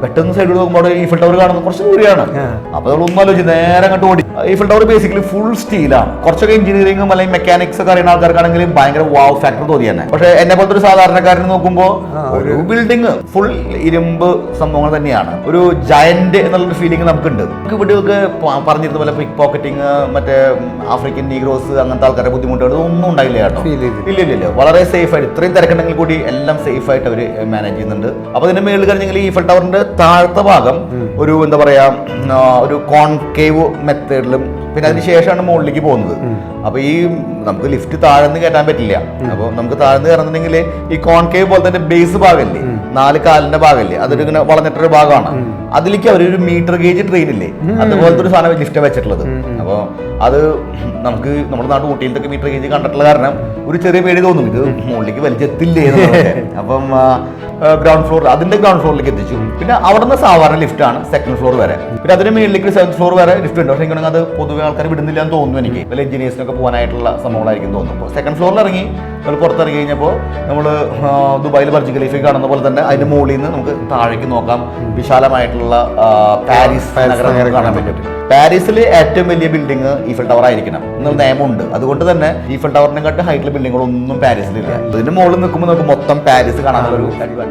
പെട്ടെന്ന് സൈഡിൽ നോക്കുമ്പോൾ ഈഫൽ ടവർ കാണുന്നത് കുറച്ച് ദൂരെയാണ്. അപ്പൊ നമ്മൾ ഒന്നും ആലോചിച്ച് നേരെ അങ്ങോട്ട് ഓടി. ഈഫൽ ടവർ ബേസിക്കലി ഫുൾ സ്റ്റീലാണ്. കുറച്ചൊക്കെ എഞ്ചിനീയറിംഗും അല്ലെങ്കിൽ മെക്കാനിക്സ് ഒക്കെ അറിയുന്ന ആൾക്കാർക്കാണെങ്കിൽ ഭയങ്കര വാവ് ഫാക്ടർ തോന്നി തന്നെ. പക്ഷെ എന്നെ പോലത്തെ ഒരു സാധാരണക്കാരന് നോക്കുമ്പോൾ ഒരു ബിൽഡിംഗ് ഫുൾ ഇരുമ്പ് സംഭവങ്ങൾ തന്നെയാണ്. ഒരു ജയന്റ് എന്നുള്ളൊരു ഫീലിംഗ് നമുക്കുണ്ട്. നമുക്ക് ഇവിടെയൊക്കെ പറഞ്ഞിരുന്ന പോലെ പിക് പോക്കറ്റിംഗ്, മറ്റേ ആഫ്രിക്കൻ നീഗ്രോസ് അങ്ങനത്തെ ആൾക്കാരുടെ ബുദ്ധിമുട്ടുകൾ ഒന്നും ഉണ്ടായില്ല കേട്ടോ. ഇല്ല വളരെ സേഫ് ആയിട്ട്, ഇത്രയും തിരക്കുണ്ടെങ്കിൽ കൂടി എല്ലാം സേഫ് ആയിട്ട് അവർ മാനേജ് ചെയ്യുന്നുണ്ട്. അപ്പൊ ഇതിന്റെ മേളിൽ കഴിഞ്ഞെങ്കിൽ ഈഫൽ ടവറിന്റെ താഴത്തെ ഭാഗം ഒരു എന്താ പറയാ ഒരു കോൺകേവ് മെത്തേഡിലും, പിന്നെ അതിന് ശേഷമാണ് മുകളിലേക്ക് പോകുന്നത്. അപ്പൊ ഈ നമുക്ക് ലിഫ്റ്റ് താഴ്ന്ന് കയറ്റാൻ പറ്റില്ല. അപ്പൊ നമുക്ക് താഴ്ന്ന് കയറുന്നുണ്ടെങ്കിൽ ഈ കോൺകേവ് പോലെ തന്നെ ബേസ് ഭാഗമല്ലേ, 4 കാലിന്റെ ഭാഗമല്ലേ, അതൊരു ഇങ്ങനെ വളഞ്ഞിട്ടൊരു ഭാഗമാണ്. അതിലേക്ക് അവരൊരു മീറ്റർ ഗേജ് ട്രെയിൻ ഇല്ലേ, അതുപോലത്തെ ഒരു സാധനം ലിഫ്റ്റ് വെച്ചിട്ടുള്ളത്. അപ്പോൾ അത് നമുക്ക് നമ്മുടെ നാട് ഊട്ടിയിലൊക്കെ മീറ്റർ ഗേജ് കണ്ടിട്ടുള്ള കാരണം ഒരു ചെറിയ പേടി തോന്നും, ഇത് മുകളിലേക്ക് വലിച്ചെത്തില്ലേ. അപ്പം ഗ്രൗണ്ട് ഫ്ലോർ, അതിന്റെ ഗ്രൗണ്ട് ഫ്ലോറിലേക്ക് എത്തിച്ചു. പിന്നെ അവിടെ നിന്ന് സാധാരണ ലിഫ്റ്റ് ആണ് സെക്കൻഡ് ഫ്ലോർ വരെ. പിന്നെ അതിന് മേളിലേക്ക് 7th ഫ്ലോർ വരെ ലിഫ്റ്റ് ഉണ്ട്. പക്ഷേ ഇങ്ങനെ അത് പൊതുവെ ആൾക്കാർ വിടുന്നില്ല എന്ന് തോന്നുന്നു എനിക്ക്. വല്ല എഞ്ചിനീയേഴ്സിനൊക്കെ പോകാനായിട്ടുള്ള സംഭവങ്ങളായിരിക്കും തോന്നുന്നു. അപ്പോൾ സെക്കൻഡ് ഫ്ലോറിൽ ഇറങ്ങി നമ്മൾ പുറത്തിറങ്ങി കഴിഞ്ഞപ്പോൾ നമ്മൾ ദുബായിൽ ബർജ് ഖലീഫ കാണുന്ന പോലെ തന്നെ അതിന്റെ മുകളിൽ നിന്ന് നമുക്ക് താഴേക്ക് നോക്കാം. വിശാലമായിട്ടുള്ള പാരീസ് നഗരം കാണാൻ പറ്റും. പാരീസിലെ ഏറ്റവും വലിയ ബിൽഡിംഗ് ഈഫൽ ടവർ ആയിരിക്കണം എന്നൊരു നിയമമുണ്ട്. അതുകൊണ്ട് തന്നെ ഈഫൽ ടവറിനെക്കാട്ട് ഹൈറ്റിലെ ബിൽഡിങ്ങുകളൊന്നും പാരീസിലില്ല. ഇതിന്റെ മുകളിൽ നിൽക്കുമ്പോൾ നമുക്ക് മൊത്തം പാരീസ് കാണാനുള്ള ഒരു അഡ്വാൻറ്റേജ്.